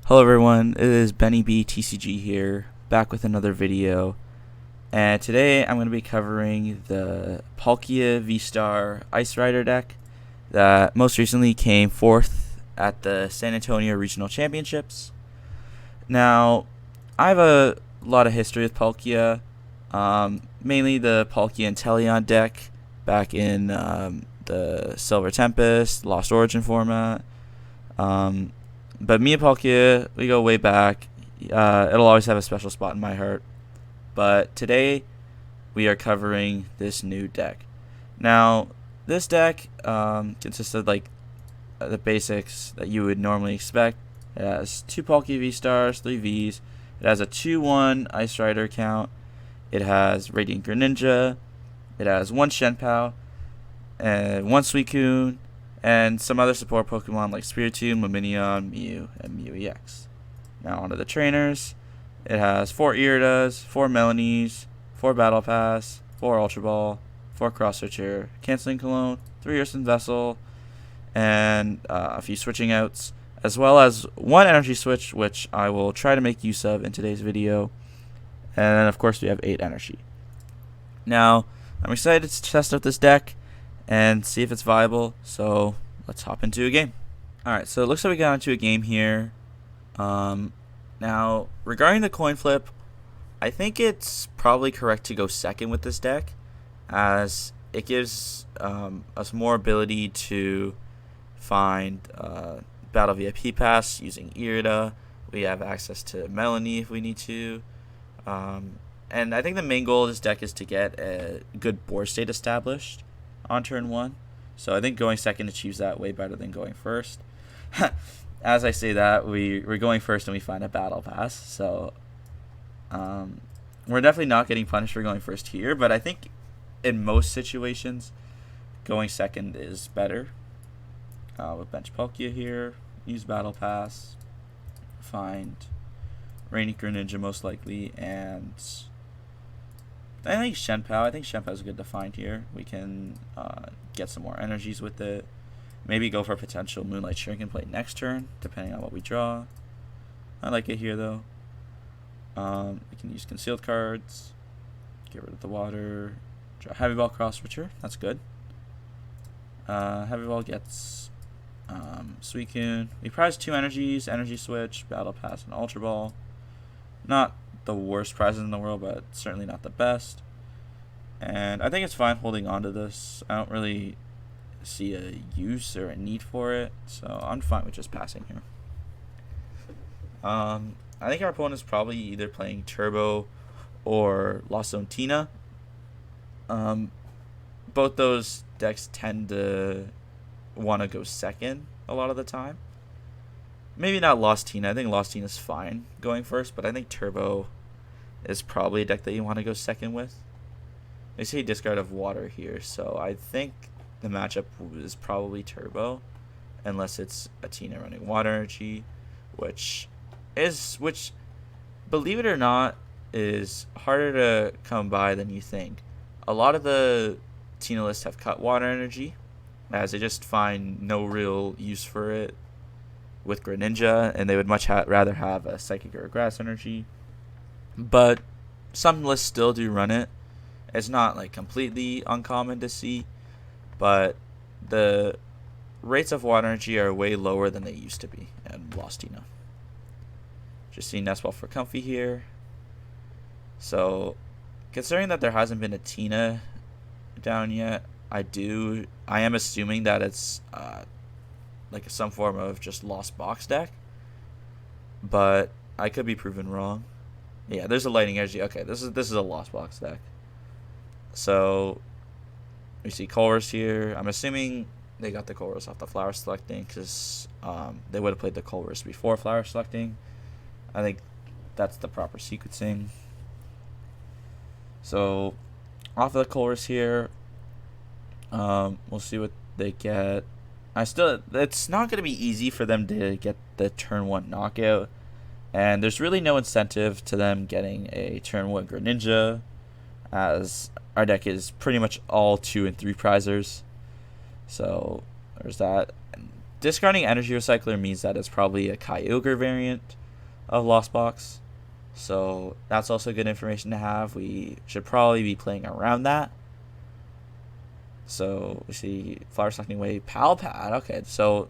Hello everyone, it is Benny B TCG here, back with another video, and today I'm going to be covering the Palkia VSTAR Ice Rider deck that most recently came fourth at the San Antonio Regional Championships. Now, I have a lot of history with Palkia, mainly the Palkia and Teleon deck back in the Silver Tempest, Lost Origin format. But me and Palkia, we go way back. It'll always have a special spot in my heart. But today, we are covering this new deck. Now, this deck consists of like the basics that you would normally expect. It has 2 Palkia V-Stars, 3 Vs. It has a 2-1 Ice Rider count. It has Radiant Greninja. It has 1 Shenpao, and 1 Suicune, and some other support Pokemon like Spiritomb, Lumineon, Mew, and Mew EX. Now onto the trainers. It has 4 Iridas, 4 Melanies, 4 Battle Pass, 4 Ultra Ball, 4 Cross Switcher, Canceling Cologne, 3 Earthen Vessel, and a few switching outs, as well as 1 Energy Switch, which I will try to make use of in today's video. And then of course we have 8 Energy. Now, I'm excited to test out this deck and see if it's viable, so let's hop into a game. Alright, so it looks like we got into a game here. Now, regarding the coin flip, I think it's probably correct to go second with this deck, as it gives us more ability to find Battle VIP Pass using Irida. We have access to Melanie if we need to. And I think the main goal of this deck is to get a good board state established on turn 1. So I think going second achieves that way better than going first. As I say that, we're going first and we find a Battle Pass. So we're definitely not getting punished for going first here. But I think in most situations, going second is better. We'll bench Palkia here, use Battle Pass, find Radiant Greninja most likely, and I think Shenpao. I think Shenpao is good to find here. We can get some more energies with it. Maybe go for potential Moonlight Shrink and play next turn, depending on what we draw. I like it here though. We can use concealed cards, get rid of the water, draw Heavy Ball Cross Switcher. That's good. Heavy Ball gets Suicune. We prize 2 energies, Energy Switch, Battle Pass, and Ultra Ball. Not the worst prizes in the world, but certainly not the best. And I think it's fine holding on to this. I don't really see a use or a need for it, so I'm fine with just passing here. I think our opponent is probably either playing Turbo or Lost Zone Tina. Both those decks tend to want to go second a lot of the time. Maybe not Lost Tina. I think Lost Tina is fine going first, but I think Turbo is probably a deck that you want to go second with. They say discard of water here, so I think the matchup is probably Turbo, unless it's a Tina running water energy, which, believe it or not, is harder to come by than you think. A lot of the Tina lists have cut water energy, as they just find no real use for it with Greninja, and they would much rather have a Psychic or a Grass energy. But some lists still do run it. It's not like completely uncommon to see, but the rates of water energy are way lower than they used to be in Lost Tina. Just seeing Nest Ball for Comfy here. So, considering that there hasn't been a Tina down yet, I am assuming that it's like some form of just Lost Box deck, but I could be proven wrong. Yeah, there's a Lightning Energy. Okay, this is a Lost Box deck. So we see Colress here. I'm assuming they got the Colress off the Flower Selecting, because they would have played the Colress before Flower Selecting. I think that's the proper sequencing. So off of the Colress here, we'll see what they get. It's not going to be easy for them to get the turn 1 knockout, and there's really no incentive to them getting a turn 1 Greninja, as our deck is pretty much all 2 and 3 prizers. So there's that. And discarding Energy Recycler means that it's probably a Kyogre variant of Lost Box. So that's also good information to have. We should probably be playing around that. So we see Flower Sucking Wave, Palpad. Okay, so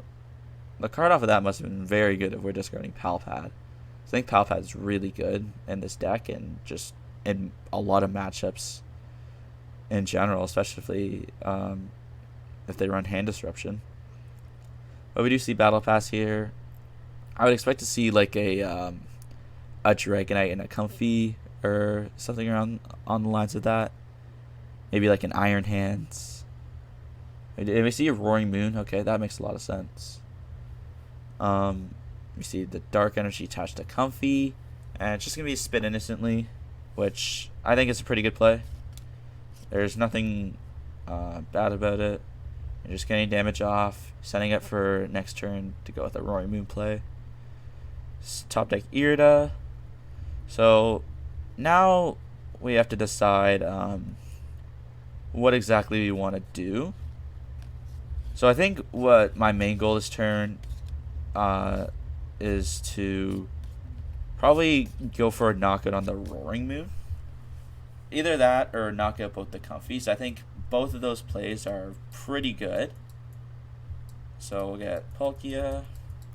the card off of that must have been very good if we're discarding Palpad. I think Palpad is really good in this deck and just in a lot of matchups in general, especially if they run Hand Disruption. But we do see Battle Pass here. I would expect to see like a Dragonite and a Comfy or something around on the lines of that. Maybe like an Iron Hands. And we see a Roaring Moon. Okay, that makes a lot of sense. We see the Dark Energy attached to Comfy, and it's just gonna be Spit Innocently, which I think is a pretty good play. There's nothing bad about it. You're just getting damage off, setting up for next turn to go with a Roaring Moon play. Top deck Irida. So now we have to decide what exactly we want to do. So I think what my main goal this turn is to probably go for a knockout on the Roaring Moon. Either that or knock out both the Comfies. I think both of those plays are pretty good. So we'll get Palkia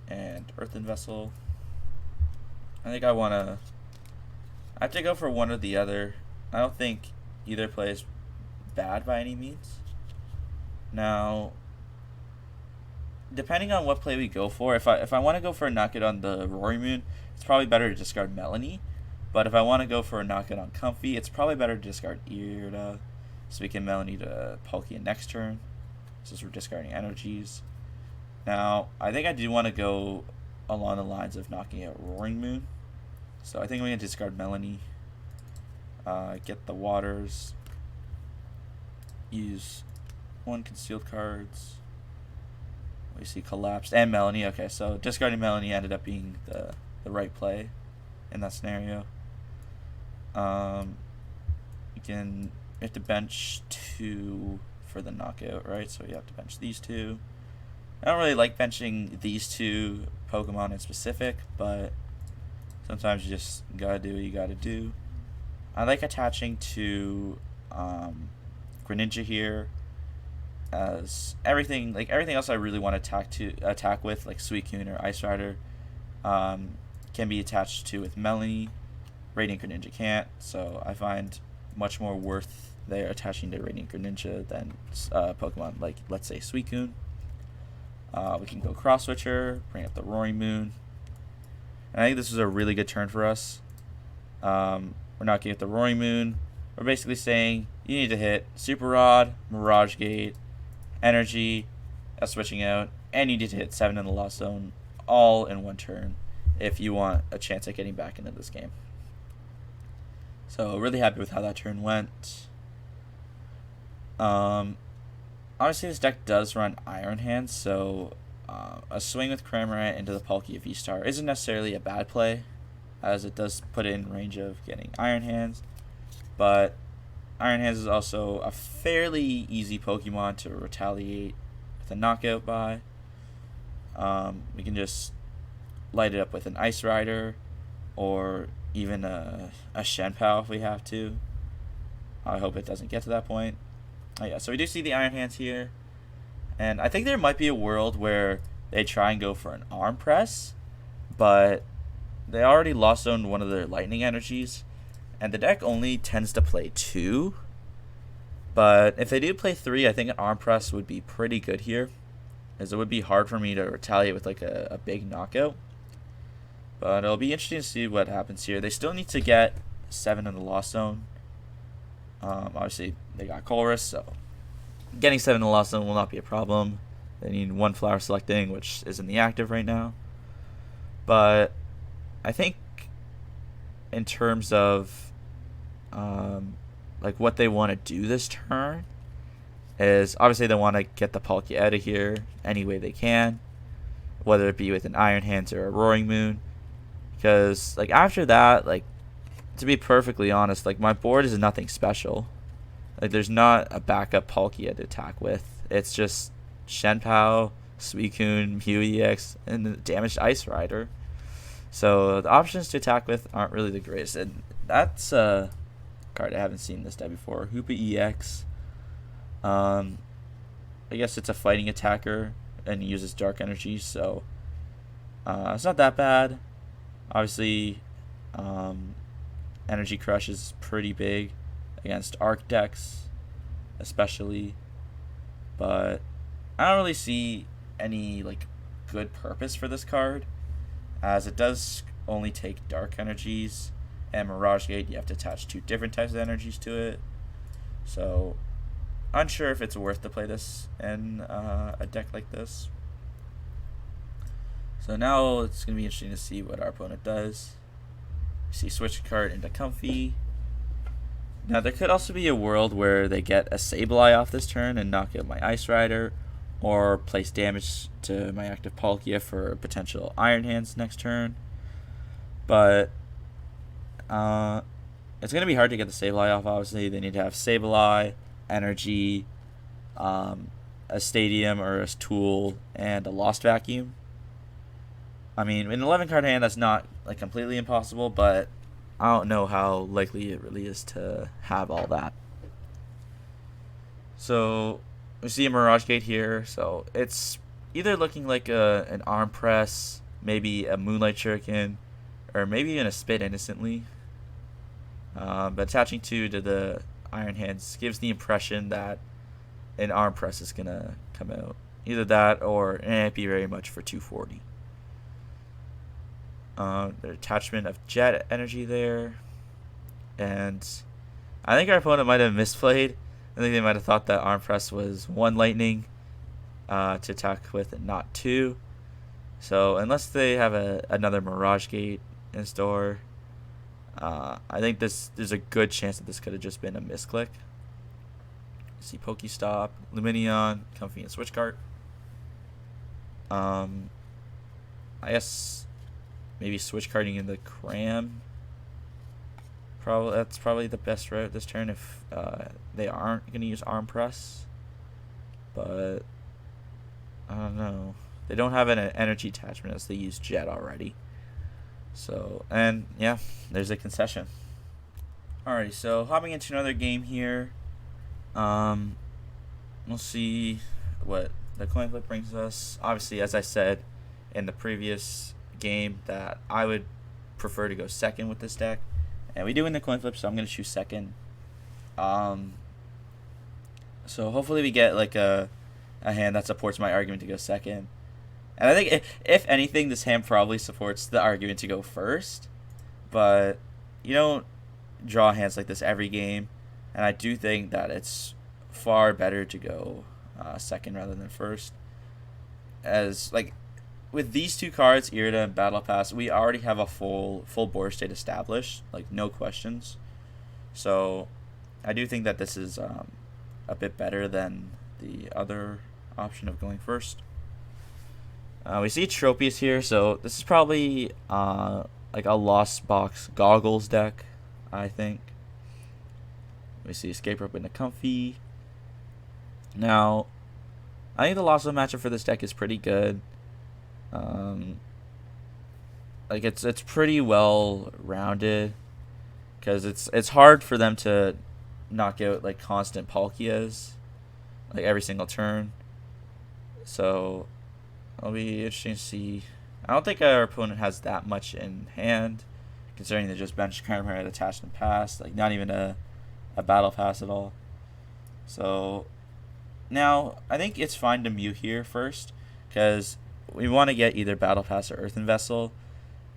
and Earthen Vessel. I think I have to go for one or the other. I don't think either play is bad by any means. Now, depending on what play we go for, if I want to go for a knockout on the Roaring Moon, it's probably better to discard Melanie. But if I want to go for a knockout on Comfy, it's probably better to discard Irida, so we can Melanie to Palkia next turn, since we're discarding energies. Now, I think I do want to go along the lines of knocking out Roaring Moon. So I think I'm going to discard Melanie, get the Waters, use one concealed cards. We see Collapsed and Melanie. Okay, so discarding Melanie ended up being the right play in that scenario. We have to bench 2 for the knockout, right? So we have to bench these 2. I don't really like benching these 2 Pokemon in specific, but sometimes you just gotta do what you gotta do. I like attaching to Greninja here, as everything else I really want to attack with, like Suicune or Ice Rider, can be attached to with Melanie. Radiant Greninja can't, so I find much more worth there attaching to Radiant Greninja than Pokemon like, let's say, Suicune. We can go Cross Switcher, bring up the Roaring Moon. And I think this is a really good turn for us. We're not getting the Roaring Moon. We're basically saying you need to hit Super Rod, Mirage Gate, Energy, switching out, and you need to hit 7 in the Lost Zone all in one turn if you want a chance at getting back into this game. So really happy with how that turn went. Obviously this deck does run Iron Hands, so a swing with Cramorant into the Palkia VSTAR isn't necessarily a bad play, as it does put it in range of getting Iron Hands. But Iron Hands is also a fairly easy Pokemon to retaliate with a knockout by. We can just light it up with an Ice Rider, or even a Shenpao if we have to. I hope it doesn't get to that point. Oh yeah, so we do see the Iron Hands here. And I think there might be a world where they try and go for an Arm Press, but they already lost on one of their Lightning Energies, and the deck only tends to play 2. But if they do play 3, I think an Arm Press would be pretty good here, as it would be hard for me to retaliate with like a big knockout. But it'll be interesting to see what happens here. They still need to get 7 in the Lost Zone. Obviously, they got Colress, so getting 7 in the Lost Zone will not be a problem. They need 1 Flower Selecting, which is in the active right now. But I think in terms of like what they want to do this turn is obviously they want to get the Palkia out of here any way they can, whether it be with an Iron Hands or a Roaring Moon. Because like after that, like, to be perfectly honest, like my board is nothing special. Like there's not a backup Palkia to attack with. It's just Shenpao, Suicune, Mew EX, and the damaged Ice Rider. So the options to attack with aren't really the greatest. And that's a card I haven't seen this deck before. Hoopa EX. I guess it's a fighting attacker and uses dark energy, so it's not that bad. Obviously, Energy Crush is pretty big against Arc decks, especially. But I don't really see any like good purpose for this card, as it does only take dark energies, and Mirage Gate you have to attach 2 different types of energies to it. So unsure if it's worth to play this in a deck like this. So now it's going to be interesting to see what our opponent does. You see switch card into Comfy. Now there could also be a world where they get a Sableye off this turn and knock out my Ice Rider, or place damage to my active Palkia for potential Iron Hands next turn. But it's going to be hard to get the Sableye off, obviously. They need to have Sableye, Energy, a Stadium or a Tool, and a Lost Vacuum. I mean, in an 11 card hand, that's not like completely impossible, but I don't know how likely it really is to have all that. So we see a Mirage Gate here, so it's either looking like an Arm Press, maybe a Moonlight Shuriken, or maybe even a Spit Innocently. But attaching 2 to the Iron Hands gives the impression that an Arm Press is going to come out. Either that or it can't be very much for 240. The attachment of Jet Energy there. And I think our opponent might have misplayed. I think they might have thought that Arm Press was 1 Lightning to attack with and not 2. So unless they have another Mirage Gate in store, I think there's a good chance that this could have just been a misclick. See Pokestop, Lumineon, Comfy, and Switch Cart. I guess maybe switch carding in the Cram. That's probably the best route this turn if they aren't going to use Arm Press. But I don't know. They don't have an energy attachment as they use Jet already. So, and yeah, there's a concession. Alright, so hopping into another game here. We'll see what the coin flip brings us. Obviously, as I said in the previous game, that I would prefer to go second with this deck. And we do win the coin flip, so I'm going to choose second. So hopefully we get like a hand that supports my argument to go second. And I think if anything, this hand probably supports the argument to go first. But you don't draw hands like this every game. And I do think that it's far better to go second rather than first. As like with these 2 cards, Irida and Battle Pass, we already have a full board state established, like no questions. So I do think that this is a bit better than the other option of going first. We see Tropius here, so this is probably like a Lost Box Goggles deck, I think. We see Escape Rope into Comfy. Now, I think the Lost Zone matchup for this deck is pretty good. Like it's pretty well rounded, because it's hard for them to knock out like constant Palkias like every single turn. So it'll be interesting to see. I don't think our opponent has that much in hand, considering they just bench Kramer attached and passed, like not even a battle pass at all. So now I think it's fine to Mew here first, because we want to get either Battle Pass or Earthen Vessel,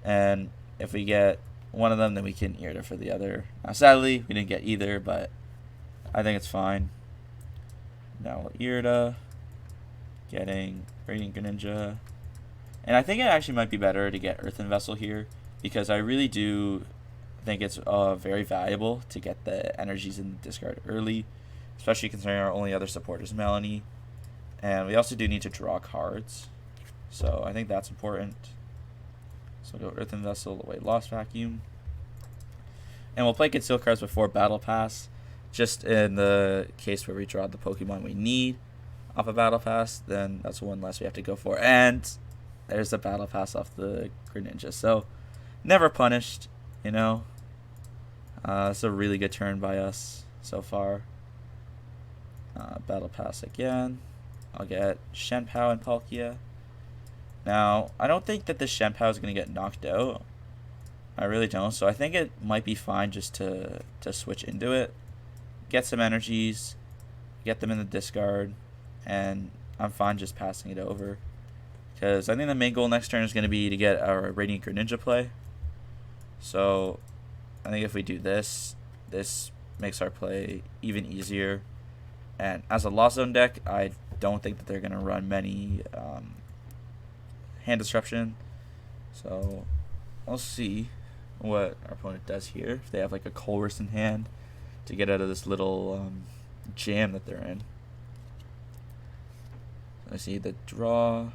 and if we get one of them, then we can Irida for the other. Now, sadly, we didn't get either, but I think it's fine. Now Irida, getting Radiant Greninja, and I think it actually might be better to get Earthen Vessel here, because I really do think it's very valuable to get the energies in the discard early, especially considering our only other support is Melanie, and we also do need to draw cards. So I think that's important. So we'll go Earthen Vessel, away Lost Vacuum. And we'll play Conceal cards before Battle Pass, just in the case where we draw the Pokemon we need. off a battle pass, then that's one less we have to go for. And there's the battle pass off the Greninja. So never punished, you know. It's a really good turn by us so far. Battle pass again. I'll get Shenpao and Palkia. Now, I don't think that the Shenpao is going to get knocked out. I really don't. So I think it might be fine just to switch into it. Get some energies. Get them in the discard. And I'm fine just passing it over. Because I think the main goal next turn is going to be to get our Radiant Greninja play. So I think if we do this, this makes our play even easier. And as a Lost Zone deck, I don't think that they're going to run many hand disruption. So I'll see what our opponent does here. If they have like a Colress in hand to get out of this little jam that they're in. So I see the draw.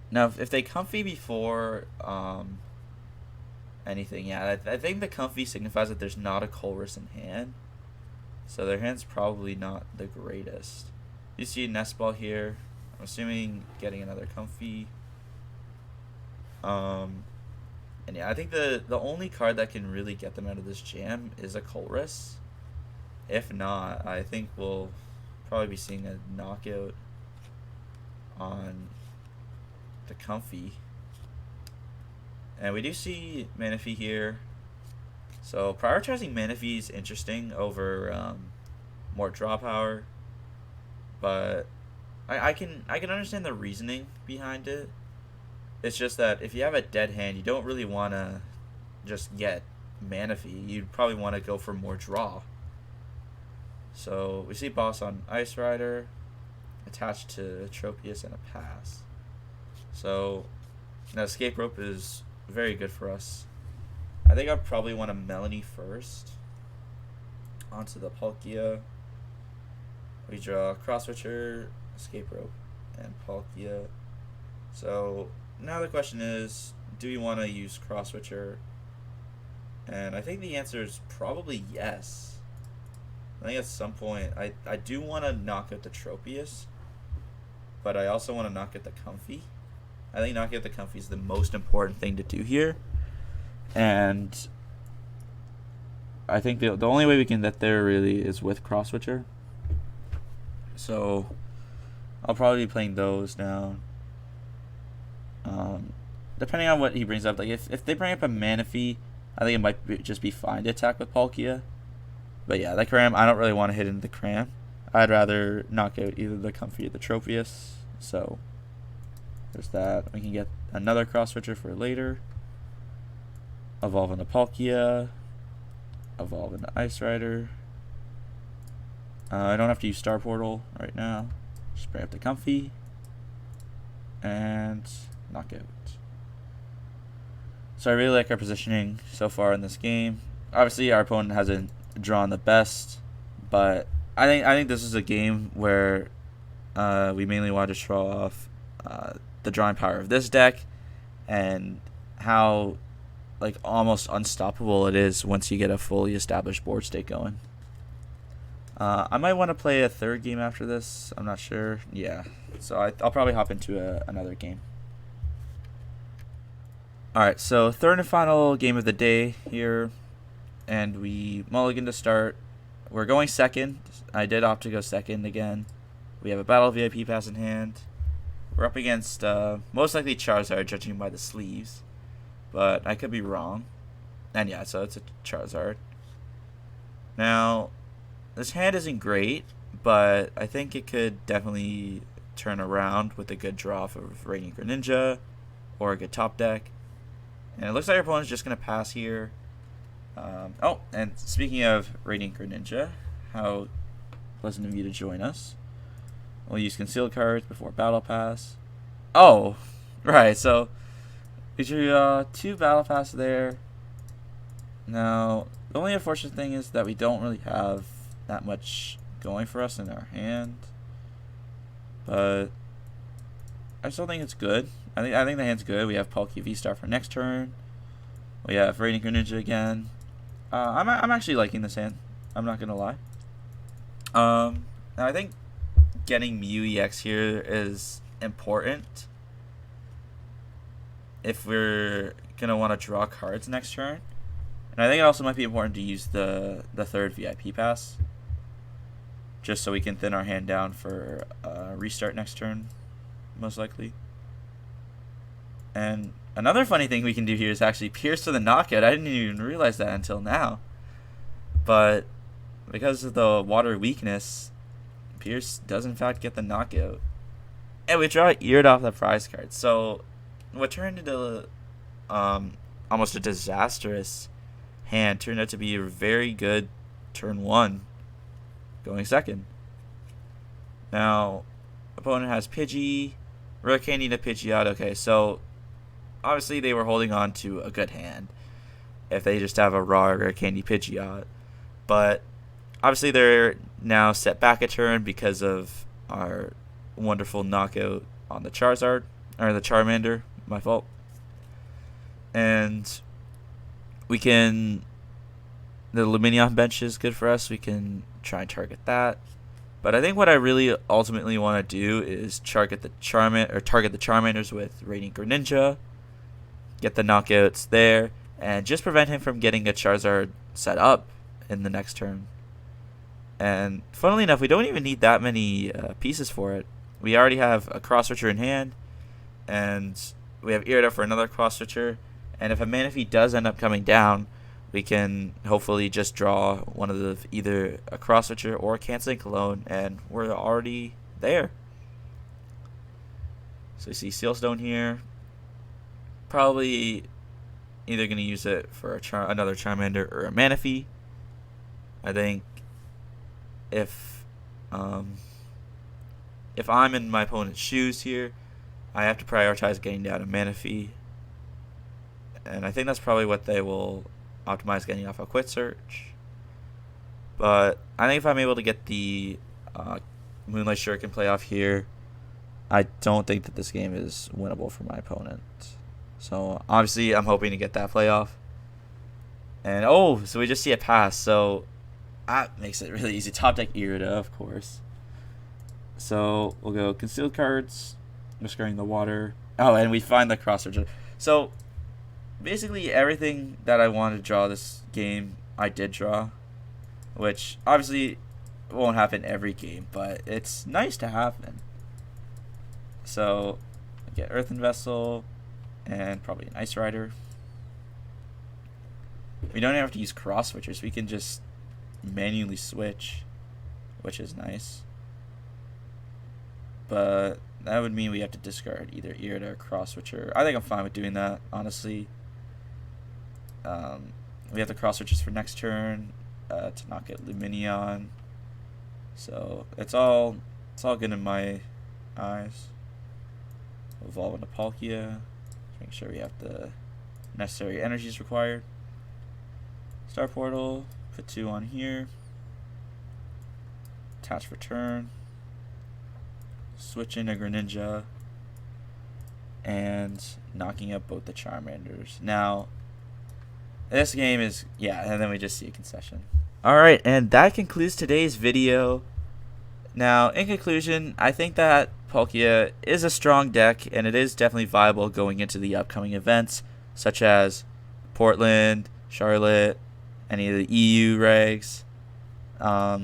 Now, if they comfy before anything, yeah, I think the comfy signifies that there's not a Colress in hand. So their hand's probably not the greatest. You see a Nest Ball here. I'm assuming getting another comfy. And yeah, I think the only card that can really get them out of this jam is a Colress. If not, I think we'll probably be seeing a knockout on the comfy. And we do see Manaphy here. So prioritizing Manaphy is interesting over more draw power. But I can understand the reasoning behind it. It's just that if you have a dead hand, you don't really want to just get Manaphy. You'd probably want to go for more draw. So we see Boss on Ice Rider, attached to Tropius and a pass. So now Escape Rope is very good for us. I think I'd probably want a Melanie first. Onto the Palkia. We draw Cross Switcher, Escape Rope, and Palkia. So now the question is, do you want to use Cross Switcher? And I think the answer is probably yes. I think at some point I do want to knock out the Tropius, but I also want to knock out the Comfy. I think knocking out the Comfy is the most important thing to do here. And I think the only way we can get there really is with Cross Switcher. So I'll probably be playing those now. Depending on what he brings up. Like if they bring up a Manaphy, I think it might just be fine to attack with Palkia. But yeah, that Cram, I don't really want to hit into the Cram. I'd rather knock out either the Comfy or the Tropius. So there's that. We can get another Cross Switcher for later. Evolve into Palkia. Evolve into Ice Rider. I don't have to use Star Portal right now. Just bring up the Comfy. And knock out. So I really like our positioning so far in this game. Obviously our opponent hasn't drawn the best, but I think this is a game where we mainly want to show off the drawing power of this deck and how like almost unstoppable it is once you get a fully established board state going. I might want to play a third game after this. I'm not sure. Yeah, so I'll probably hop into another game. Alright, so third and final game of the day here. And we mulligan to start. We're going second. I did opt to go second again. We have a Battle VIP pass in hand. We're up against most likely Charizard, judging by the sleeves. But I could be wrong. And yeah, so it's a Charizard. Now, this hand isn't great, but I think it could definitely turn around with a good draw of Radiant Greninja or a good top deck. And it looks like our opponent's just going to pass here. Oh, and speaking of Radiant Greninja, how pleasant of you to join us. We'll use concealed cards before Battle Pass. Oh, right, so we drew 2 Battle Pass there. Now, the only unfortunate thing is that we don't really have that much going for us in our hand. But I still think it's good. I think the hand's good. We have Palkia VSTAR for next turn. We have Radiant Greninja again. I'm actually liking this hand. I'm not gonna lie. Now I think getting Mew EX here is important if we're gonna want to draw cards next turn. And I think it also might be important to use the third VIP pass, just so we can thin our hand down for restart next turn, most likely. And another funny thing we can do here is actually pierce for the knockout. I didn't even realize that until now. But because of the water weakness, Pierce does in fact get the knockout. And we draw Eared off the prize card. So what turned into almost a disastrous hand turned out to be a very good turn 1, going second. Now, opponent has Pidgey, Rare Candy to Pidgeot. Okay, so obviously they were holding on to a good hand if they just have a raw Rare Candy Pidgeot. But obviously they're now set back a turn because of our wonderful knockout on the Charizard, or the Charmander, my fault. And we can, the Lumineon bench is good for us. We can try and target that. But I think what I really ultimately want to do is target the Charmanders with Radiant Greninja, get the knockouts there, and just prevent him from getting a Charizard set up in the next turn. And funnily enough, we don't even need that many pieces for it. We already have a Cross Switcher in hand, and we have Irida for another Cross Switcher. And if a Manaphy does end up coming down, we can hopefully just draw one of the either a Cross Switcher or a Canceling Cologne, and we're already there. So you see Sealstone here. Probably either going to use it for another Charmander or a Manaphy. I think if I'm in my opponent's shoes here, I have to prioritize getting down a Manaphy. And I think that's probably what they will optimize, getting off a Quick Search. But I think if I'm able to get the Moonlight Shuriken play off here, I don't think that this game is winnable for my opponent. So obviously I'm hoping to get that play off. And so we just see a pass. So that makes it really easy. Top deck Irida, of course. So we'll go concealed cards, discarding the water. Oh, and we find the Cross Switcher. So basically everything that I wanted to draw this game, I did draw. Which obviously won't happen every game, but it's nice to happen. So get Earthen Vessel and probably an Ice Rider. We don't have to use Cross Switchers. We can just manually switch, which is nice. But that would mean we have to discard either Irida or Cross Switcher. I think I'm fine with doing that, honestly. We have the Cross Switchers for next turn to knock out Lumineon. So it's all good in my eyes. Evolve into Palkia. Make sure we have the necessary energies required. Star Portal. Put 2 on here. Attach for turn. Switch into Greninja. And knocking up both the Charmanders. Now, this game is, and then we just see a concession. Alright, and that concludes today's video. Now, in conclusion, I think that Palkia is a strong deck, and it is definitely viable going into the upcoming events, such as Portland, Charlotte, any of the EU regs. I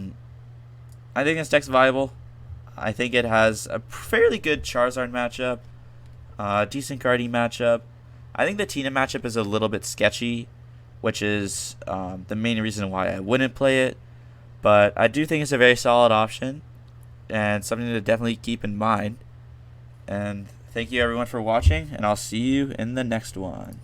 think this deck's viable. I think it has a fairly good Charizard matchup, decent Guardian matchup. I think the Tina matchup is a little bit sketchy, which is the main reason why I wouldn't play it. But I do think it's a very solid option and something to definitely keep in mind. And thank you everyone for watching, and I'll see you in the next one.